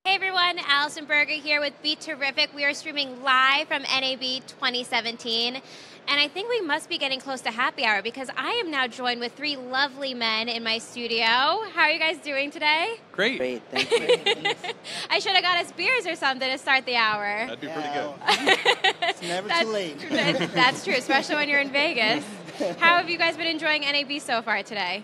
Hey everyone, Allyson Berger here with Be Terrific. We are streaming live from NAB 2017. And I think we must be getting close to happy hour because I am now joined with three lovely men in my studio. How are you guys doing today? Great. Great, thank you. I should have got us beers or something to start the hour. That'd be pretty good. It's never too late. That's true, especially when you're in Vegas. How have you guys been enjoying NAB so far today?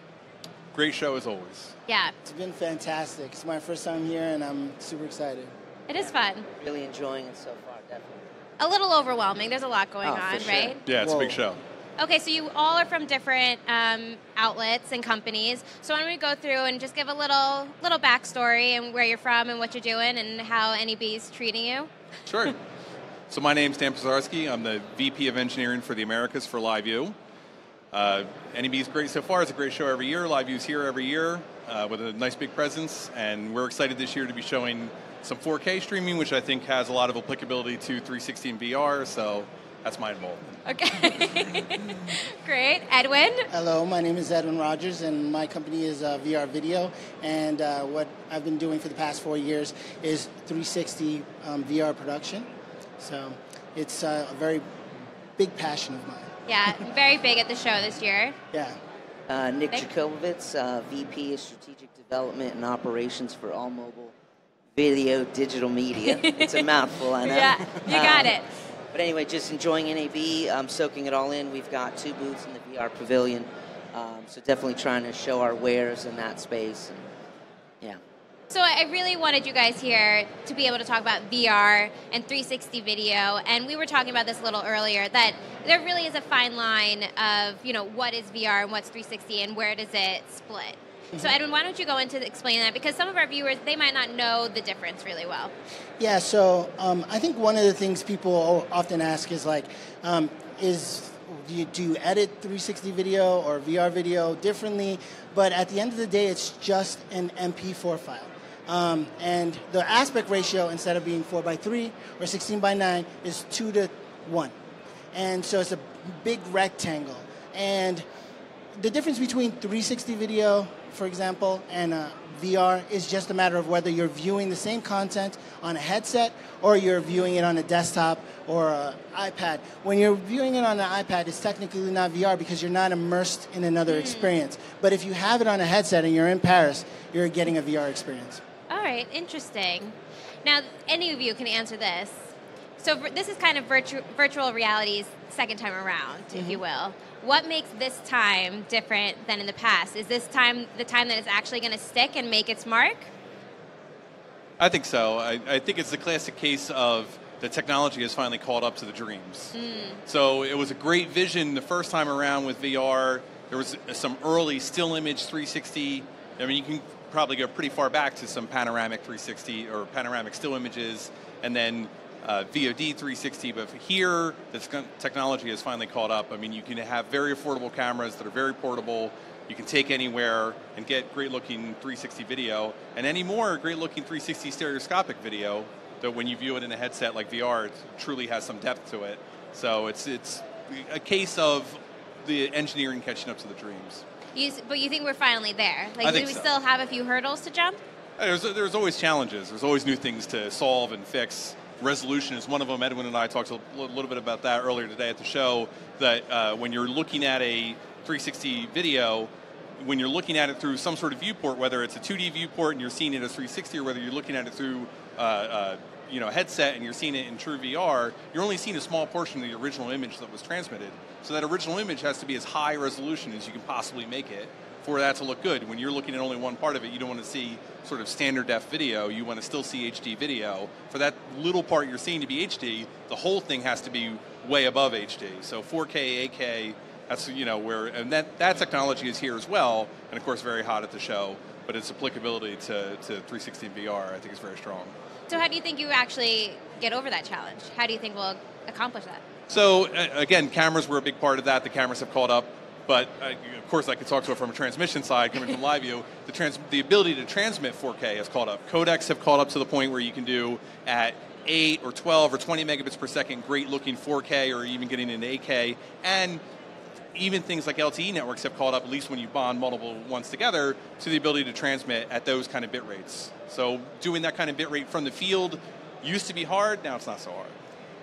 Great show as always. Yeah. It's been fantastic. It's my first time here, and I'm super excited. It is fun. Really enjoying it so far, definitely. A little overwhelming. There's a lot going on, for sure. right? Yeah, it's a big show. Okay, so you all are from different outlets and companies. So why don't we go through and just give a little backstory and where you're from and what you're doing and how NAB is treating you? Sure. So my name's Dan Pisarski. I'm the VP of Engineering for the Americas for LiveU. NAB is great so far. It's a great show every year. LiveU's here every year with a nice big presence, and we're excited this year to be showing some 4K streaming, which I think has a lot of applicability to 360 and VR, so that's my involvement. Okay. Great. Edwin? Hello, my name is Edwin Rogers, and my company is VR Video, and what I've been doing for the past 4 years is 360 VR production. So it's a very big passion of mine. Yeah, very big at the show this year. Yeah. Nick Jacobovitz, VP of Strategic Development and Operations for all mobile video digital media. It's a mouthful, I know. Yeah, you got it. But anyway, just enjoying NAB, soaking it all in. We've got 2 booths in the VR pavilion, so definitely trying to show our wares in that space. And, yeah. So I really wanted you guys here to be able to talk about VR and 360 video, and we were talking about this a little earlier, that there really is a fine line of, what is VR and what's 360 and where does it split. Mm-hmm. So Edwin, why don't you go into explaining that, because some of our viewers, they might not know the difference really well. Yeah, so I think one of the things people often ask is like, do you edit 360 video or VR video differently? But at the end of the day, it's just an MP4 file. And the aspect ratio, instead of being 4:3 or 16:9, is 2:1. And so it's a big rectangle. And the difference between 360 video, for example, and VR is just a matter of whether you're viewing the same content on a headset or you're viewing it on a desktop or an iPad. When you're viewing it on an iPad, it's technically not VR because you're not immersed in another experience. But if you have it on a headset and you're in Paris, you're getting a VR experience. All right, interesting. Now, any of you can answer this. So this is kind of virtual reality's second time around, if you will. What makes this time different than in the past? Is this time the time that it's actually going to stick and make its mark? I think so. I think it's the classic case of the technology has finally caught up to the dreams. So it was a great vision the first time around with VR. There was some early still image 360. I mean, you can probably go pretty far back to some panoramic 360 or panoramic still images, and then VOD 360. But here, the technology has finally caught up. I mean, you can have very affordable cameras that are very portable. You can take anywhere and get great-looking 360 video, and any more great-looking 360 stereoscopic video that when you view it in a headset like VR, it truly has some depth to it. So it's a case of the engineering catching up to the dreams. But you think we're finally there? Like, do we still have a few hurdles to jump? There's always challenges. There's always new things to solve and fix. Resolution is one of them. Edwin and I talked a little bit about that earlier today at the show, that when you're looking at a 360 video, when you're looking at it through some sort of viewport, whether it's a 2D viewport and you're seeing it as 360, or whether you're looking at it through a headset and you're seeing it in true VR, you're only seeing a small portion of the original image that was transmitted. So that original image has to be as high resolution as you can possibly make it for that to look good. When you're looking at only one part of it, you don't want to see sort of standard def video. You want to still see HD video. For that little part you're seeing to be HD, the whole thing has to be way above HD. So 4K, 8K, that's where, and that technology is here as well, and of course very hot at the show. But its applicability to 360 VR, I think, is very strong. So how do you think you actually get over that challenge? How do you think we'll accomplish that? So again, cameras were a big part of that. The cameras have caught up. But of course, I could talk to it from a transmission side, coming from LiveU. The ability to transmit 4K has caught up. Codecs have caught up to the point where you can do at 8 or 12 or 20 megabits per second, great looking 4K, or even getting into 8K. And even things like LTE networks have caught up, at least when you bond multiple ones together, to the ability to transmit at those kind of bit rates. So doing that kind of bit rate from the field used to be hard, now it's not so hard.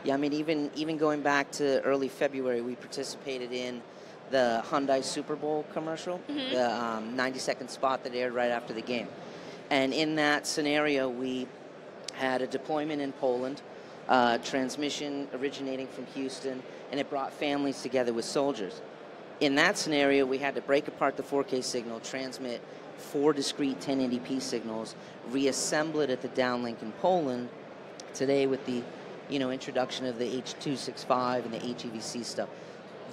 Yeah, I mean, even going back to early February, we participated in the Hyundai Super Bowl commercial, the 90-second spot that aired right after the game. And in that scenario, we had a deployment in Poland, transmission originating from Houston, and it brought families together with soldiers. In that scenario, we had to break apart the 4K signal, transmit 4 discrete 1080p signals, reassemble it at the downlink in Poland. Today, with the introduction of the H.265 and the HEVC stuff,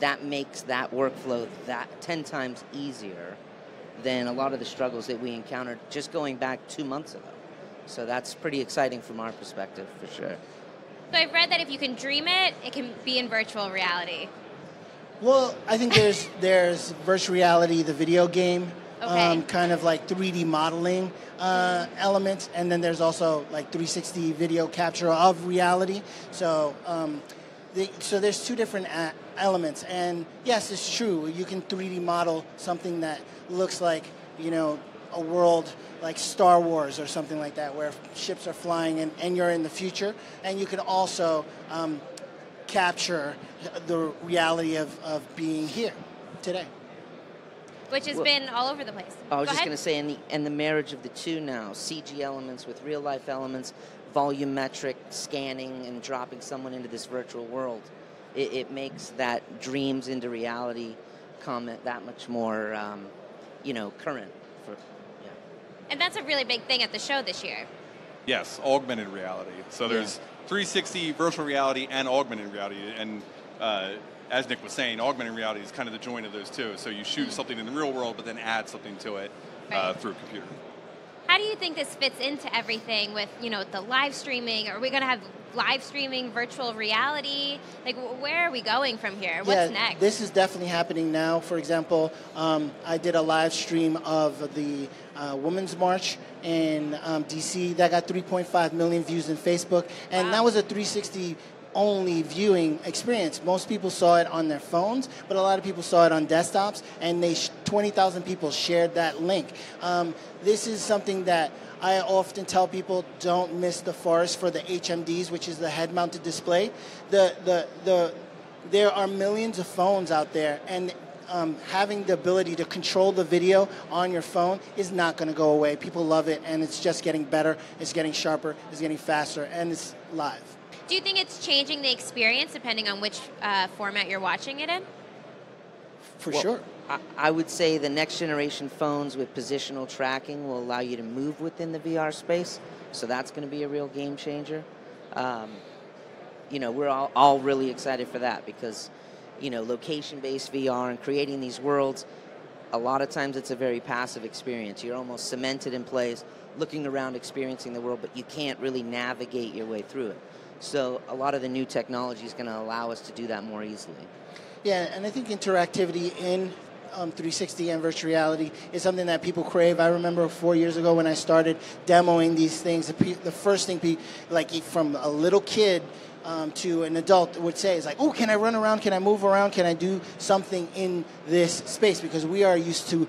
that makes that workflow that 10 times easier than a lot of the struggles that we encountered just going back 2 months ago. So that's pretty exciting from our perspective, for sure. So I've read that if you can dream it, it can be in virtual reality. Well, I think there's virtual reality, the video game, kind of like 3D modeling elements, and then there's also like 360 video capture of reality. So so there's 2 different elements, and yes, it's true. You can 3D model something that looks like, a world like Star Wars or something like that, where ships are flying and you're in the future, and you can also capture the reality of being here today. Which has been all over the place. I was just going to say, and the marriage of the two now, CG elements with real-life elements, volumetric scanning and dropping someone into this virtual world, it makes that dreams into reality comment that much more, current. And that's a really big thing at the show this year. Yes, augmented reality. So there's 360 virtual reality and augmented reality, and as Nick was saying, augmented reality is kind of the joint of those two. So you shoot something in the real world, but then add something to it through a computer. How do you think this fits into everything with, the live streaming? Are we going to have live streaming, virtual reality? Like, where are we going from here? What's next? This is definitely happening now. For example, I did a live stream of the Women's March in D.C. that got 3.5 million views in Facebook, and that was a 360 only viewing experience. Most people saw it on their phones, but a lot of people saw it on desktops, and 20,000 people shared that link. This is something that I often tell people, don't miss the forest for the HMDs, which is the head-mounted display. There are millions of phones out there, and having the ability to control the video on your phone is not going to go away. People love it, and it's just getting better. It's getting sharper. It's getting faster, and it's live. Do you think it's changing the experience depending on which format you're watching it in? For sure. I would say the next generation phones with positional tracking will allow you to move within the VR space, so that's going to be a real game changer. We're all really excited for that because, location-based VR and creating these worlds, a lot of times it's a very passive experience. You're almost cemented in place, looking around, experiencing the world, but you can't really navigate your way through it. So a lot of the new technology is going to allow us to do that more easily. Yeah, and I think interactivity in 360 and virtual reality is something that people crave. I remember 4 years ago when I started demoing these things, the first thing, like from a little kid to an adult would say is like, oh, can I run around? Can I move around? Can I do something in this space? Because we are used to,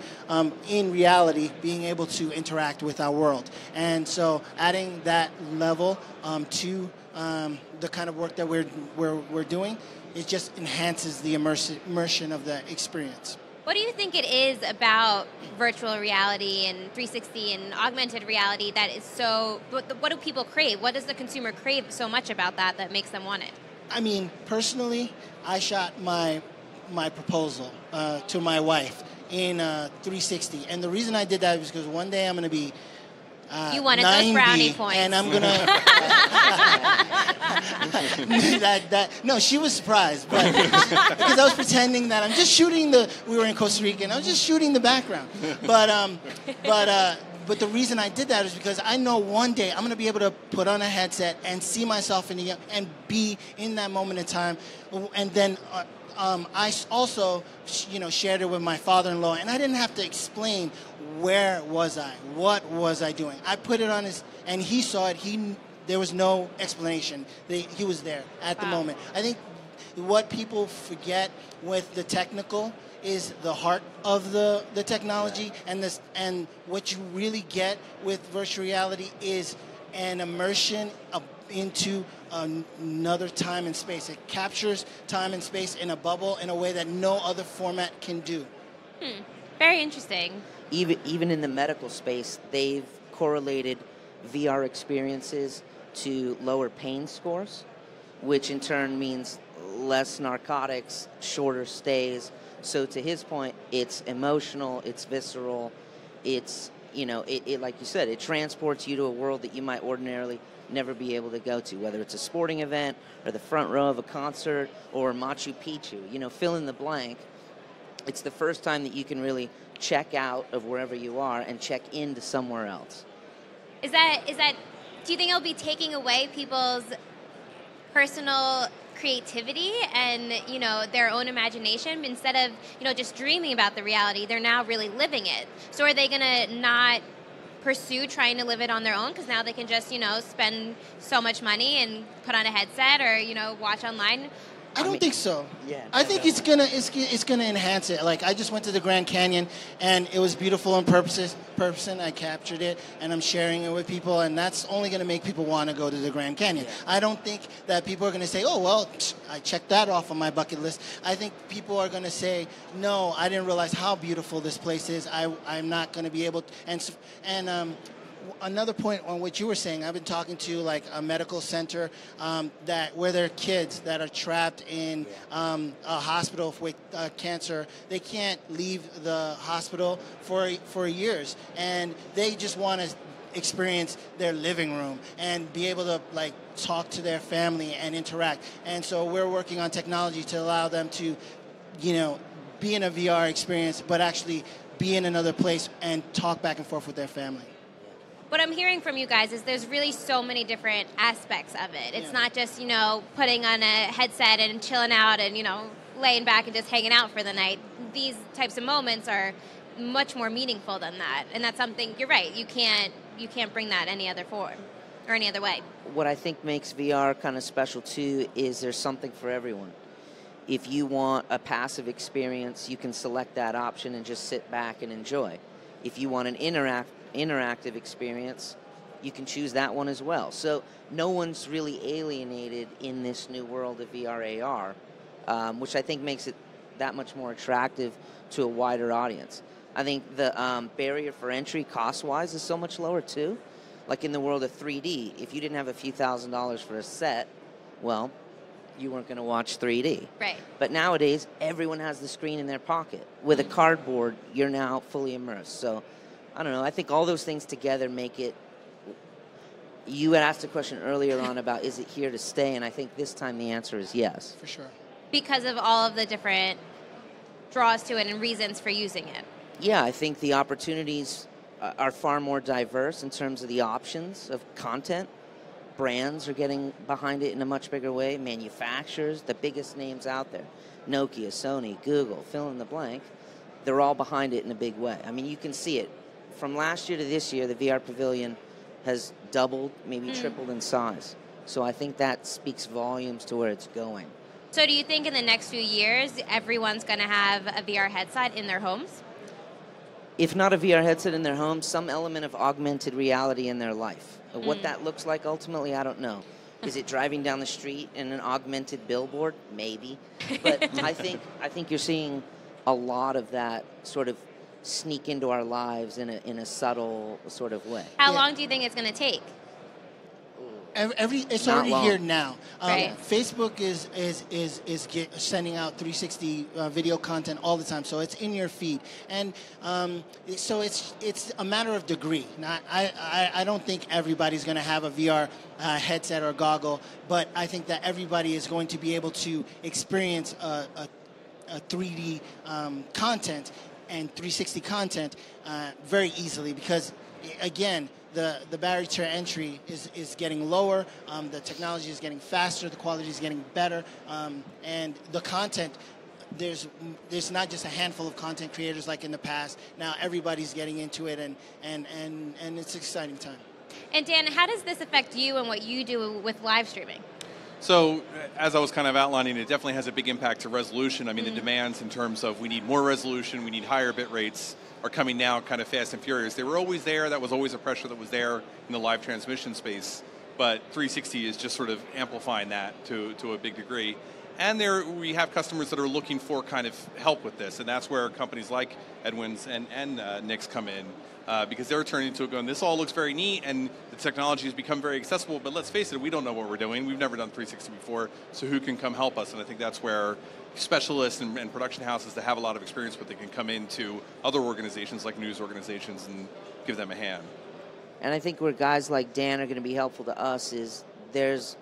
in reality, being able to interact with our world. And so adding that level to the kind of work that we're doing, it just enhances the immersion of the experience. What do you think it is about virtual reality and 360 and augmented reality that is so, what do people crave? What does the consumer crave so much about that makes them want it? I mean, personally, I shot my proposal to my wife in 360. And the reason I did that was because one day I'm going to be you wanted 90, those brownie points. And I'm going to... No, she was surprised. But, because I was pretending that I'm just shooting we were in Costa Rica, and I was just shooting the background. But the reason I did that is because I know one day I'm going to be able to put on a headset and see myself and be in that moment in time. And then... I also, shared it with my father-in-law, and I didn't have to explain where was I, what was I doing. I put it on and he saw it. There was no explanation. He was there at the moment. I think what people forget with the technical is the heart of the technology, and what you really get with virtual reality is an immersion into another time and space. It captures time and space in a bubble in a way that no other format can do. Very interesting. Even in the medical space, they've correlated VR experiences to lower pain scores, which in turn means less narcotics, shorter stays. So to his point, it's emotional, it's visceral, it's, it like you said, it transports you to a world that you might ordinarily never be able to go to, whether it's a sporting event or the front row of a concert or Machu Picchu, fill in the blank. It's the first time that you can really check out of wherever you are and check into somewhere else. Is that do you think it'll be taking away people's personal creativity and, their own imagination? Instead of, just dreaming about the reality, they're now really living it. So are they going to not pursue trying to live it on their own because now they can just, spend so much money and put on a headset or, watch online? I don't think so. Yeah, I think it's gonna enhance it. Like, I just went to the Grand Canyon and it was beautiful in person. I captured it and I'm sharing it with people, and that's only gonna make people want to go to the Grand Canyon. Yeah. I don't think that people are gonna say, "Oh well, I checked that off on my bucket list." I think people are gonna say, "No, I didn't realize how beautiful this place is. I'm not gonna be able to." Another point on what you were saying, I've been talking to like a medical center where there are kids that are trapped in a hospital with cancer. They can't leave the hospital for years, and they just want to experience their living room and be able to like talk to their family and interact. And so we're working on technology to allow them to, be in a VR experience, but actually be in another place and talk back and forth with their family. What I'm hearing from you guys is there's really so many different aspects of it. It's not just, putting on a headset and chilling out and, laying back and just hanging out for the night. These types of moments are much more meaningful than that. And that's something, you're right, you can't bring that any other form or any other way. What I think makes VR kind of special too is there's something for everyone. If you want a passive experience, you can select that option and just sit back and enjoy. If you want an interactive experience, you can choose that one as well. So no one's really alienated in this new world of VR AR, which I think makes it that much more attractive to a wider audience. I think the barrier for entry cost-wise is so much lower too. Like in the world of 3D, if you didn't have a few $1,000s for a set, well, you weren't going to watch 3D. Right. But nowadays, everyone has the screen in their pocket. With a cardboard, you're now fully immersed. So I don't know. I think all those things together make it. You had asked a question earlier on about is it here to stay, and I think this time the answer is yes. For sure. Because of all of the different draws to it and reasons for using it. Yeah, I think the opportunities are far more diverse in terms of the options of content. Brands are getting behind it in a much bigger way. Manufacturers, the biggest names out there, Nokia, Sony, Google, fill in the blank, they're all behind it in a big way. I mean, you can see it. From last year to this year, the VR Pavilion has doubled, maybe tripled in size. So I think that speaks volumes to where it's going. So do you think in the next few years, everyone's going to have a VR headset in their homes? If not a VR headset in their home, some element of augmented reality in their life. What that looks like ultimately, I don't know. Is it driving down the street in an augmented billboard? Maybe. But I think you're seeing a lot of that sort of sneak into our lives in a subtle sort of way. How long do you think it's going to take? It's Not already long. here now. Right. Facebook is sending out 360 video content all the time, so it's in your feed, and so it's a matter of degree. I don't think everybody's going to have a VR headset or goggle, but I think that everybody is going to be able to experience a 3D content and 360 content very easily, because again, the barrier to entry is getting lower, the technology is getting faster, the quality is getting better, and the content, there's not just a handful of content creators like in the past. Now everybody's getting into it, and it's an exciting time. And Dan, how does this affect you and what you do with live streaming? So, as I was kind of outlining, it definitely has a big impact to resolution. I mean, the demands in terms of we need more resolution, we need higher bit rates are coming now kind of fast and furious. They were always there. That was always a pressure that was there in the live transmission space. But 360 is just sort of amplifying that to a big degree. And there we have customers that are looking for kind of help with this. And that's where companies like Edwin's and Nick's come in. Because they're turning to it going, this all looks very neat and the technology has become very accessible, but let's face it, we don't know what we're doing. We've never done 360 before, so who can come help us? And I think that's where specialists and production houses that have a lot of experience with it can come into other organizations like news organizations and give them a hand. And I think where guys like Dan are going to be helpful to us is there's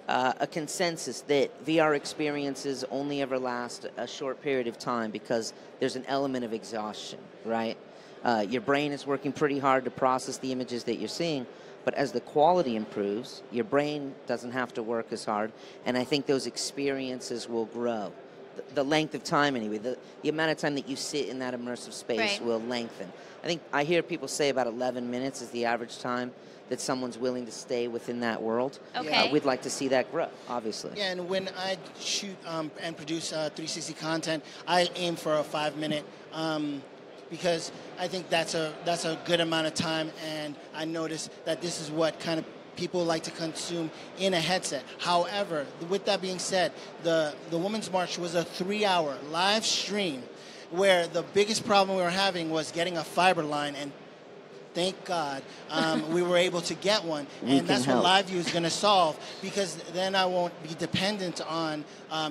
a consensus that VR experiences only ever last a short period of time because there's an element of exhaustion, right? Your brain is working pretty hard to process the images that you're seeing, but as the quality improves, your brain doesn't have to work as hard, and I think those experiences will grow. The length of time, anyway, the amount of time that you sit in that immersive space will lengthen. I think I hear people say about 11 minutes is the average time that someone's willing to stay within that world. Okay. We'd like to see that grow, obviously. Yeah, and when I shoot and produce 360 content, I aim for a 5-minute because I think that's a good amount of time, and I notice that this is what kind of people like to consume in a headset. However, with that being said, the Women's March was a 3-hour live stream where the biggest problem we were having was getting a fiber line, and thank God we were able to get one, and that's what LiveU is going to solve, because then I won't be dependent on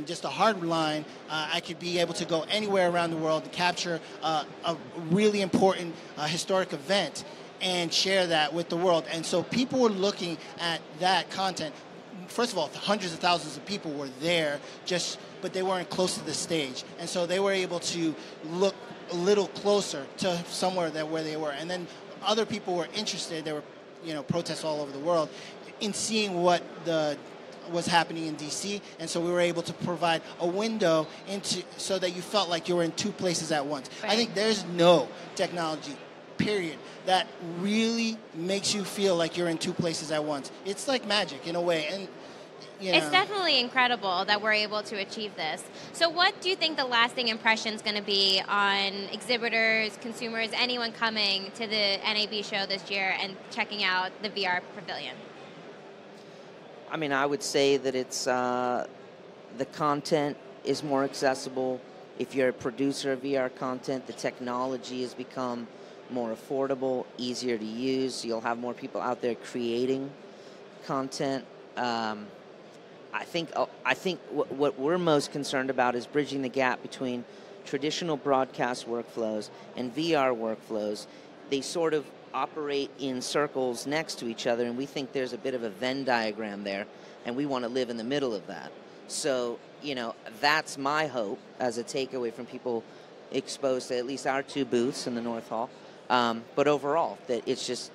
just a hard line. I could be able to go anywhere around the world and capture a really important historic event and share that with the world. And so people were looking at that content. First of all, hundreds of thousands of people were there, but they weren't close to the stage. And so they were able to look a little closer to somewhere where they were. And then other people were interested. There were, protests all over the world in seeing what was happening in DC, and so we were able to provide a window into so that you felt like you were in two places at once. Right. I think there's no technology, period, that really makes you feel like you're in two places at once. It's like magic in a way, and it's definitely incredible that we're able to achieve this. So what do you think the lasting impression is going to be on exhibitors, consumers, anyone coming to the NAB show this year and checking out the VR Pavilion? I mean, I would say that it's the content is more accessible. If you're a producer of VR content, the technology has become more affordable, easier to use. You'll have more people out there creating content. I think what we're most concerned about is bridging the gap between traditional broadcast workflows and VR workflows. They sort of operate in circles next to each other, and we think there's a bit of a Venn diagram there, and we want to live in the middle of that. So, that's my hope as a takeaway from people exposed to at least our two booths in the North Hall. But overall, that it's just,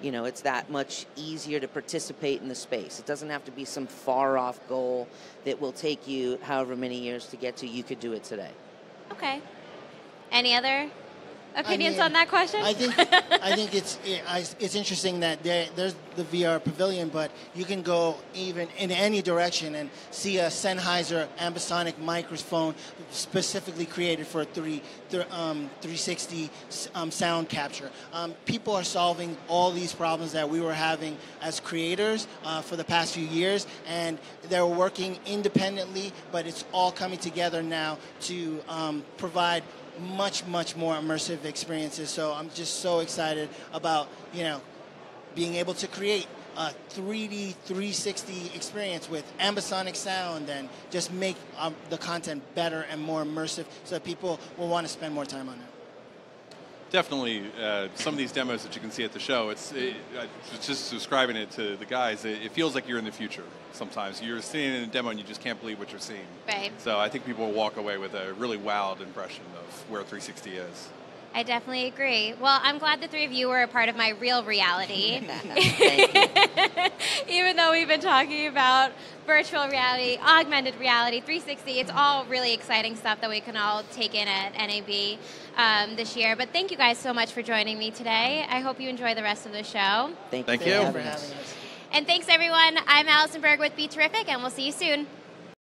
it's that much easier to participate in the space. It doesn't have to be some far-off goal that will take you however many years to get to. You could do it today. Okay. Any other opinions on that question? I think it's interesting that there's the VR Pavilion, but you can go even in any direction and see a Sennheiser ambisonic microphone specifically created for 360 sound capture. People are solving all these problems that we were having as creators for the past few years, and they're working independently, but it's all coming together now to provide much more immersive experiences. So I'm just so excited about being able to create a 3D 360 experience with ambisonic sound and just make the content better and more immersive so that people will want to spend more time on it. Definitely, some of these demos that you can see at the show, just describing it to the guys, it feels like you're in the future sometimes. You're seeing in a demo and you just can't believe what you're seeing. Right. So I think people will walk away with a really wowed impression of where 360 is. I definitely agree. Well, I'm glad the three of you were a part of my real reality. Even though we've been talking about virtual reality, augmented reality, 360, it's all really exciting stuff that we can all take in at NAB this year. But thank you guys so much for joining me today. I hope you enjoy the rest of the show. Thank you for having us. And thanks, everyone. I'm Allyson Berger with Be Terrific, and we'll see you soon.